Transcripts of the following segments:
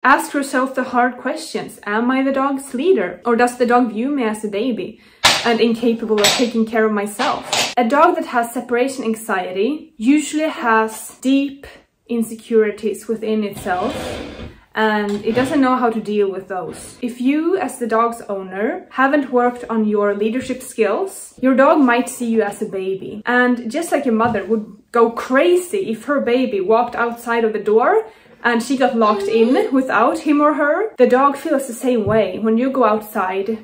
Ask yourself the hard questions. Am I the dog's leader? Or does the dog view me as a baby and incapable of taking care of myself? A dog that has separation anxiety usually has deep insecurities within itself, and it doesn't know how to deal with those. If you, as the dog's owner, haven't worked on your leadership skills, your dog might see you as a baby. And just like your mother would go crazy if her baby walked outside of the door and she got locked in without him or her, the dog feels the same way when you go outside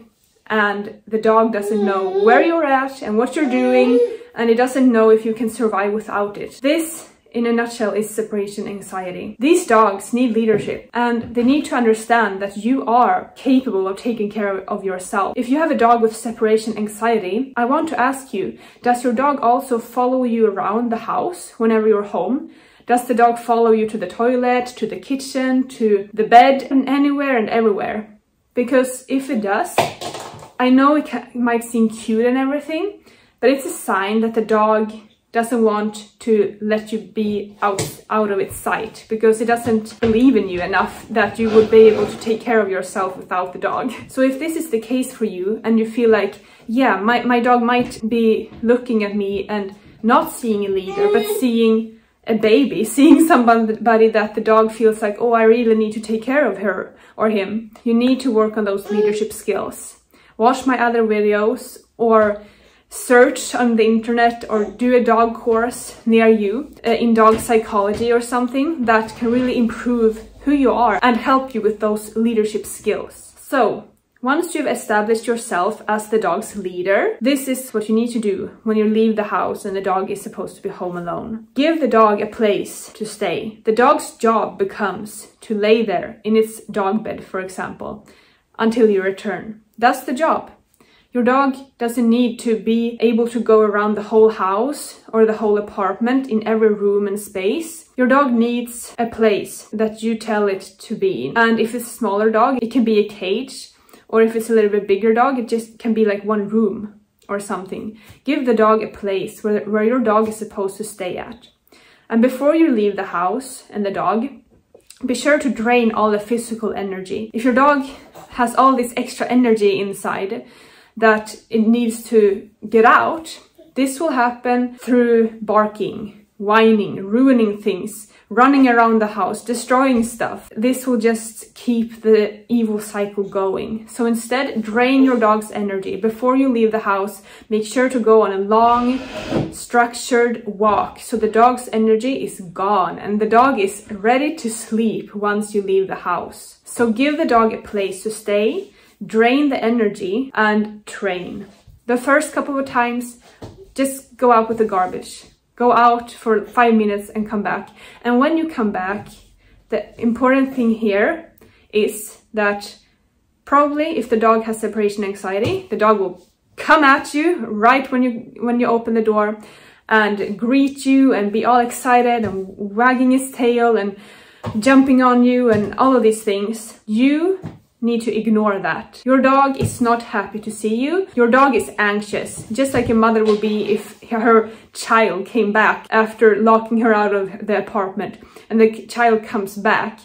and the dog doesn't know where you're at and what you're doing, and it doesn't know if you can survive without it. This, in a nutshell, is separation anxiety. These dogs need leadership, and they need to understand that you are capable of taking care of yourself. If you have a dog with separation anxiety, I want to ask you, does your dog also follow you around the house whenever you're home? Does the dog follow you to the toilet, to the kitchen, to the bed, and anywhere and everywhere? Because if it does, I know it might seem cute and everything, but it's a sign that the dog doesn't want to let you be out of its sight, because it doesn't believe in you enough that you would be able to take care of yourself without the dog. So if this is the case for you and you feel like, yeah, my dog might be looking at me and not seeing a leader, but seeing a baby, seeing somebody that the dog feels like, oh, I really need to take care of her or him, you need to work on those leadership skills. Watch my other videos, or search on the internet, or do a dog course near you in dog psychology or something that can really improve who you are and help you with those leadership skills. So once you've established yourself as the dog's leader, this is what you need to do when you leave the house and the dog is supposed to be home alone. Give the dog a place to stay. The dog's job becomes to lay there in its dog bed, for example, until you return. That's the job. Your dog doesn't need to be able to go around the whole house or the whole apartment in every room and space. Your dog needs a place that you tell it to be in. And if it's a smaller dog, it can be a cage. Or if it's a little bit bigger dog, it just can be like one room or something. Give the dog a place where your dog is supposed to stay at. And before you leave the house and the dog, be sure to drain all the physical energy. If your dog has all this extra energy inside that it needs to get out, this will happen through barking, whining, ruining things, running around the house, destroying stuff. This will just keep the evil cycle going. So instead, drain your dog's energy. Before you leave the house, make sure to go on a long, structured walk so the dog's energy is gone and the dog is ready to sleep once you leave the house. So give the dog a place to stay, drain the energy, and train. The first couple of times, just go out with the garbage. Go out for 5 minutes and come back. And when you come back, the important thing here is that probably if the dog has separation anxiety, the dog will come at you right when you open the door and greet you and be all excited and wagging his tail and jumping on you and all of these things. You need to ignore that. Your dog is not happy to see you. Your dog is anxious, just like a mother would be if her child came back after locking her out of the apartment and the child comes back.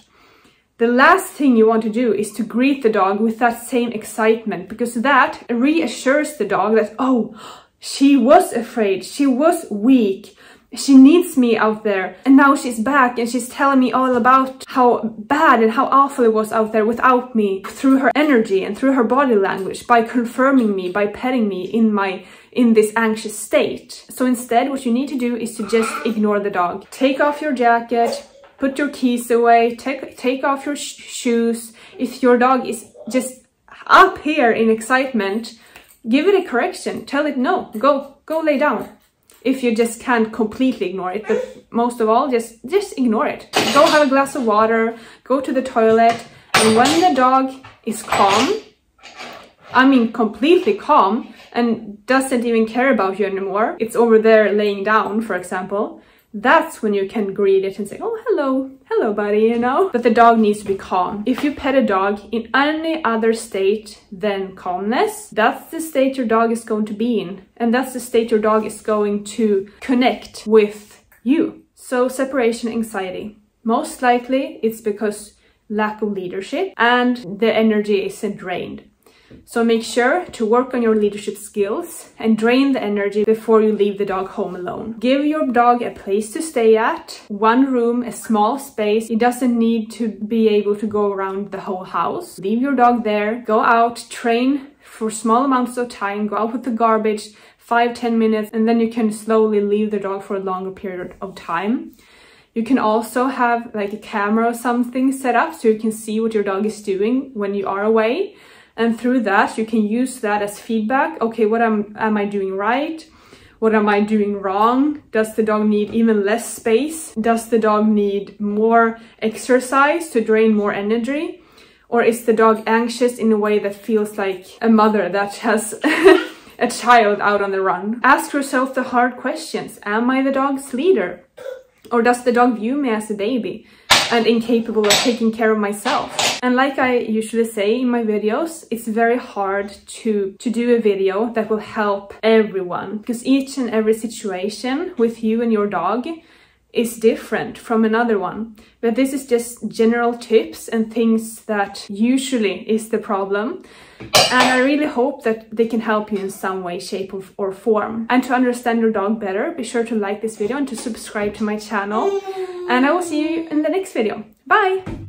The last thing you want to do is to greet the dog with that same excitement, because that reassures the dog that, oh, she was afraid, she was weak, she needs me out there, and now she's back and she's telling me all about how bad and how awful it was out there without me, through her energy and through her body language, by confirming me, by petting me in this anxious state. So instead, what you need to do is to just ignore the dog. Take off your jacket, put your keys away, take off your shoes. If your dog is just up here in excitement, give it a correction. Tell it no, go lay down. If you just can't completely ignore it, but most of all, just ignore it. Go have a glass of water, go to the toilet, and when the dog is calm, I mean completely calm, and doesn't even care about you anymore, it's over there laying down, for example, that's when you can greet it and say, oh, hello buddy, you know? But the dog needs to be calm. If you pet a dog in any other state than calmness, that's the state your dog is going to be in. And that's the state your dog is going to connect with you. So separation anxiety. Most likely it's because lack of leadership and the energy isn't drained. So make sure to work on your leadership skills and drain the energy before you leave the dog home alone. Give your dog a place to stay at, one room, a small space. It doesn't need to be able to go around the whole house. Leave your dog there, go out, train for small amounts of time, go out with the garbage, 5-10 minutes, and then you can slowly leave the dog for a longer period of time. You can also have like a camera or something set up so you can see what your dog is doing when you are away. And through that, you can use that as feedback. Okay, what am I doing right? What am I doing wrong? Does the dog need even less space? Does the dog need more exercise to drain more energy? Or is the dog anxious in a way that feels like a mother that has a child out on the run? Ask yourself the hard questions. Am I the dog's leader? Or does the dog view me as a baby and incapable of taking care of myself? And like I usually say in my videos, it's very hard to do a video that will help everyone, because each and every situation with you and your dog is different from another one. But this is just general tips and things that usually is the problem. And I really hope that they can help you in some way, shape or form. And to understand your dog better, be sure to like this video and to subscribe to my channel. And I will see you in the next video. Bye!